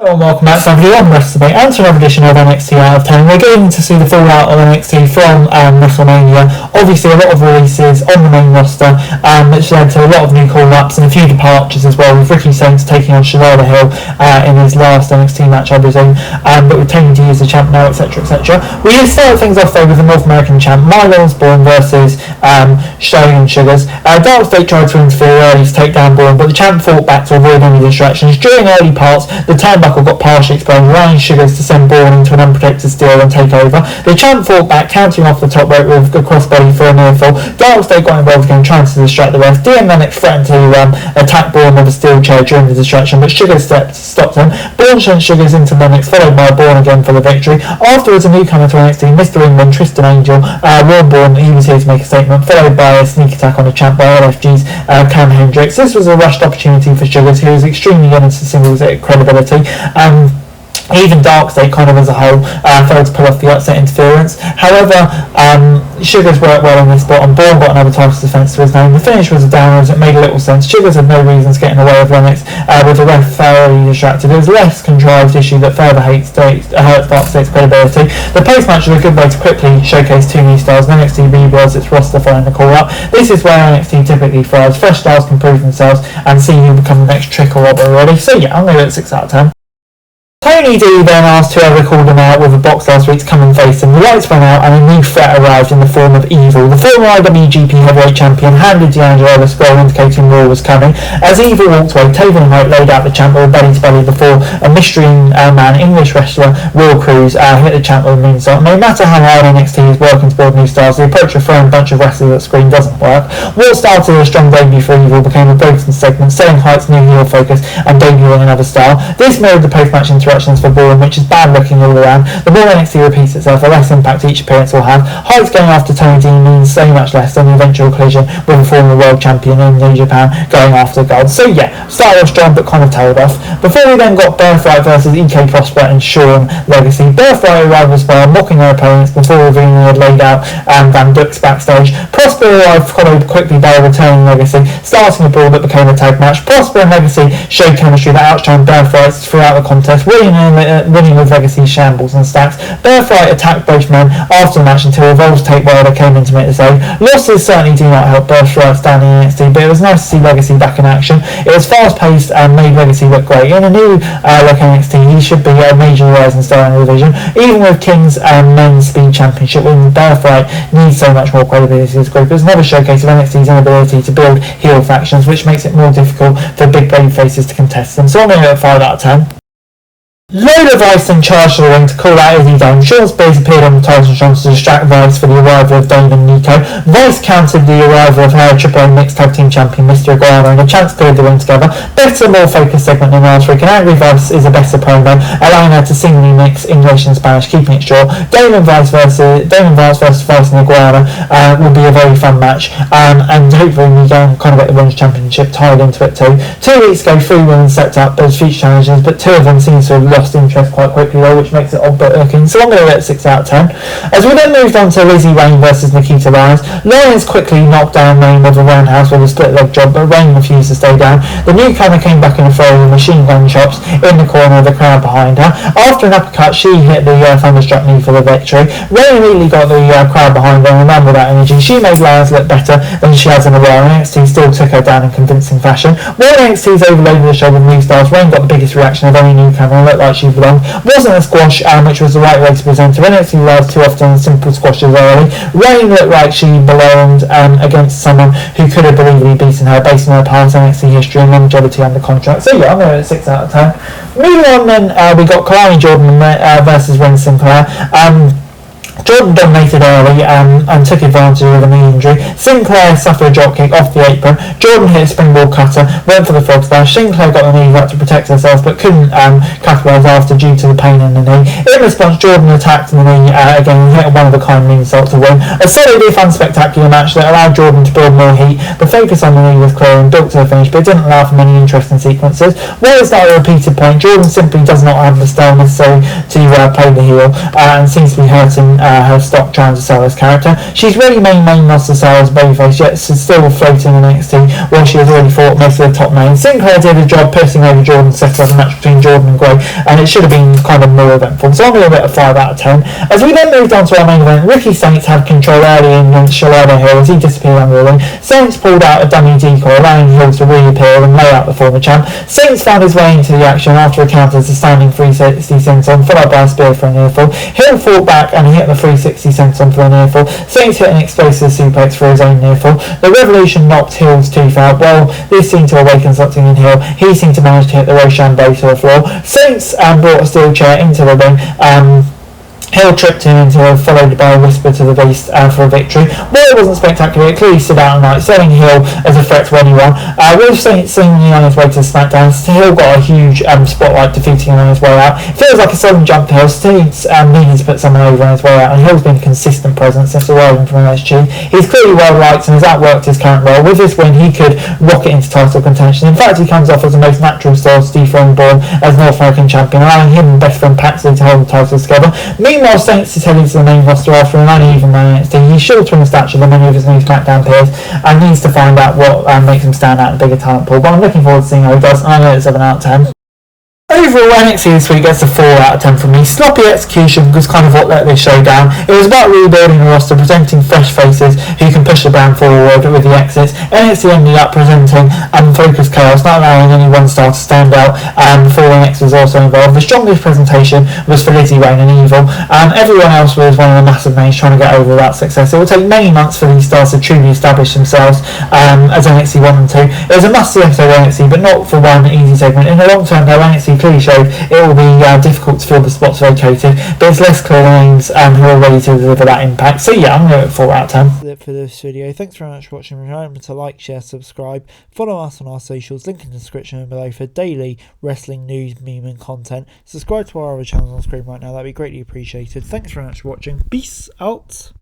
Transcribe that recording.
Hello and welcome back to Wwenxt and to another edition of NXT Out of 10. We're getting to see the fallout of NXT from WrestleMania. Obviously a lot of releases on the main roster, which led to a lot of new call-ups and a few departures as well, with Ricky Saints taking on Shalala Hill in his last NXT match, I presume, but retaining to use the champ now, etc, etc. We started things off though with the North American champ, Milo Osborne versus Stallion Sugars. Dark State tried to interfere early to take down Bourne, but the champ fought back to avoid any distractions. During early parts, the turnbuckle got partially exposed, allowing Sugars to send Bourne into an unprotected steal and take over. The champ fought back, countering off the top rope with a crossbody for a near fall. Dark State got involved again, trying to distract the rest. DM Lennox threatened to attack Bourne with a steel chair during the distraction, but Sugars stopped him. Bourne sent Sugars into Lennox, followed by Bourne again for the victory. Afterwards, a newcomer to NXT, Mr. England, Tristan Angel, warned Bourne that he was here to make a statement, followed by a sneak attack on the champ by LFG's Cam Hendricks. This was a rushed opportunity for Sugars, who was extremely young into singles credibility. Even Dark State kind of as a whole failed to pull off the upset interference. However, Sugars worked well in this spot and Bourne got another title defence to his name. The finish was a downer as it made little sense. Sugars had no reasons getting away with Lennox with the ref thoroughly distracted. It was a less contrived issue that further hurts Dark State's credibility. The post-match was a good way to quickly showcase two new styles. NXT rebuilds its roster following the call-up. This is where NXT typically thrives. Fresh styles can prove themselves and see who become the next trick or what they're already. So yeah, I'm going to go at 6 out of 10. Tony D then asked whoever called him out with a box last week to come and face him. The lights went out and a new threat arrived in the form of Evil. The former IWGP Heavyweight Champion handed D'Angelo the scroll indicating Raw was coming. As Evil walked away, Taven White laid out the champ with belly to belly before a mystery man, English wrestler Will Cruz, hit the champ with a moonsault. No matter how hard NXT is working to build new styles, the approach of throwing a bunch of wrestlers at screen doesn't work. What started as a strong debut for Evil became a broken segment, setting Height's new heel focus and debuting another style. This mirrored the post-match interactions for Bourne, which is bad looking all around. The more NXT repeats itself, the less impact each appearance will have. Heights going after Tony D means so much less than the eventual collision with a former world champion in New Japan going after gold. So yeah, started off strong but kind of tailed off. Before we then got Birthright versus EK Prosper and Sean Legacy. Birthright arrived as well, mocking their opponents before revealing they had laid out Van Dux backstage. Prosper arrived followed quickly by a returning Legacy, starting a brawl that became a tag match. Prosper and Legacy showed chemistry that outshined Birthright throughout the contest, winning with Legacy shambles and stacks. Birthright attacked both men after the match until Evolve's Tate Wilder came in to make the save. Losses certainly do not help Birthright standing in NXT, but it was nice to see Legacy back in action. It was fast paced and made Legacy look great. In a new look NXT, he should be a major rising star in the division. Even with King's Men's Speed Championship win, Birthright needs so much more credibility as a group. It was another showcase of NXT's inability to build heel factions, which makes it more difficult for big baby faces to contest them. So I'm going to go 5 out of 10. Load of Vice and charged to the ring to call out Izzy Dome. Sean Spears appeared on the title shot to distract Vice for the arrival of Dome and Nico. Vice countered the arrival of her Triple A Mixed Tag Team Champion Mr. Aguirre and a chance cleared the ring together. Better, more focused segment than last week. An angry Vice is a better promo, allowing her to singly mix English and Spanish, keeping it short. Dome and Vice versus Vice and Aguirre will be a very fun match, and hopefully we can kind of get the Women's Championship tied into it too. 2 weeks ago, 3 women stepped up as future challengers, but 2 of them seem to have lost interest quite quickly though, which makes it odd but looking. So I'm going to get 6 out of 10. As we then moved on to Lizzie Wayne versus Nikita Lyons. Lyons quickly knocked down Wayne with a roundhouse with a split leg job, but Wayne refused to stay down. The newcomer came back in a throw with machine gun chops in the corner of the crowd behind her. After an uppercut, she hit the thunderstruck knee for the victory. Wayne immediately got the crowd behind her and ran with that energy. She made Lyons look better than she has in a while, and NXT still took her down in convincing fashion. While NXT's overloaded the show with new stars, Wayne got the biggest reaction of any newcomer and looked like she belonged. Wasn't a squash, which was the right way to present her. NXT relies too often on simple squashes early. Wayne looked like she belonged against someone who could have believably beaten her based on her past NXT history and longevity under contract. So yeah, I'm going to 6 out of 10. Moving on then, we got Kalani Jordan versus Ren Sinclair. Jordan dominated early and took advantage of an injury. Sinclair suffered a dropkick off the apron. Jordan hit a springboard cutter, went for the frog splash. Sinclair got the knee up to protect herself but couldn't capitalise after due to the pain in the knee. In response, Jordan attacked the knee again and hit a one-of-a-kind moonsault to win. A solid if unspectacular match that allowed Jordan to build more heat. The focus on the knee was clear and built to the finish, but it didn't allow for many interesting sequences. While it's not a repeated point, Jordan simply does not have the style necessary to play the heel and seems to be hurting her stock trying to sell this character. She's really main roster sales babyface, yet she's still floating in NXT while she has already fought most of the top names. Sinclair did a job pissing over Jordan, set up a match between Jordan and Gray, and it should have been kind of more eventful. So I'm going to give it a 5 out of 10. As we then moved on to our main event, Ricky Saints had control early in against Shalada Hill as he disappeared under the ring. Saints pulled out a dummy decoy, allowing Hill to reappear and lay out the former champ. Saints found his way into the action after a counter to standing 360 senton, followed by a spear for a near fall. Hill fought back and he hit the 360 senton for a near fall. Saints hit an explosive suplex for his own near fall. The Revolution knocked Hill's tooth out. Well, this seemed to awaken something in Hill. He seemed to manage to hit the Rochambeau to the floor. Saints brought a steel chair into the ring. Hill tripped him into her, followed by a whisper to the beast for a victory. While it wasn't spectacular, it clearly stood out tonight, selling Hill as a threat to anyone. With Saints seemingly on his way to SmackDown, Hill got a huge spotlight, defeating him on his way out. It feels like a sudden jump to Hill. Saints needing to put someone over on his way out, and Hill's been a consistent presence since arriving from MSG. He's clearly well liked and has outworked his current role. With this win, he could rocket into title contention. In fact, he comes off as the most natural star to dethrone Bourne as North American champion, allowing him and best friend Paxley to hold the titles together. Meanwhile, Saints is heading to the main roster after an uneven run in NXT. He's shorter in stature than many of his new SmackDown peers and needs to find out what makes him stand out in a bigger talent pool. But I'm looking forward to seeing how he does, and I know it's 7 out of 10. Overall, NXT this week gets a 4 out of 10 from me. Sloppy execution was kind of what let this show down. It was about rebuilding the roster, presenting fresh faces who can push the brand forward with the exits. NXT ended up presenting unfocused chaos, not allowing any one star to stand out before NXT was also involved. The strongest presentation was for Lizzie Wayne and Evil. Everyone else was one of the massive names trying to get over that success. It will take many months for these stars to truly establish themselves as NXT 1 and 2. It was a must-see episode of NXT, but not for one easy segment. In the long term, though, NXT clearly showed it will be difficult to fill the spots vacated, but it's less clear names who are ready to deliver that impact. So yeah, I'm going to give it 4 out of 10. That's it for this video. Thanks very much for watching. Remember to like, share, subscribe, follow us on our socials, link in the description below for daily wrestling news, meme and content. Subscribe to our other channels on screen right now, that'd be greatly appreciated. Thanks very much for watching. Peace out.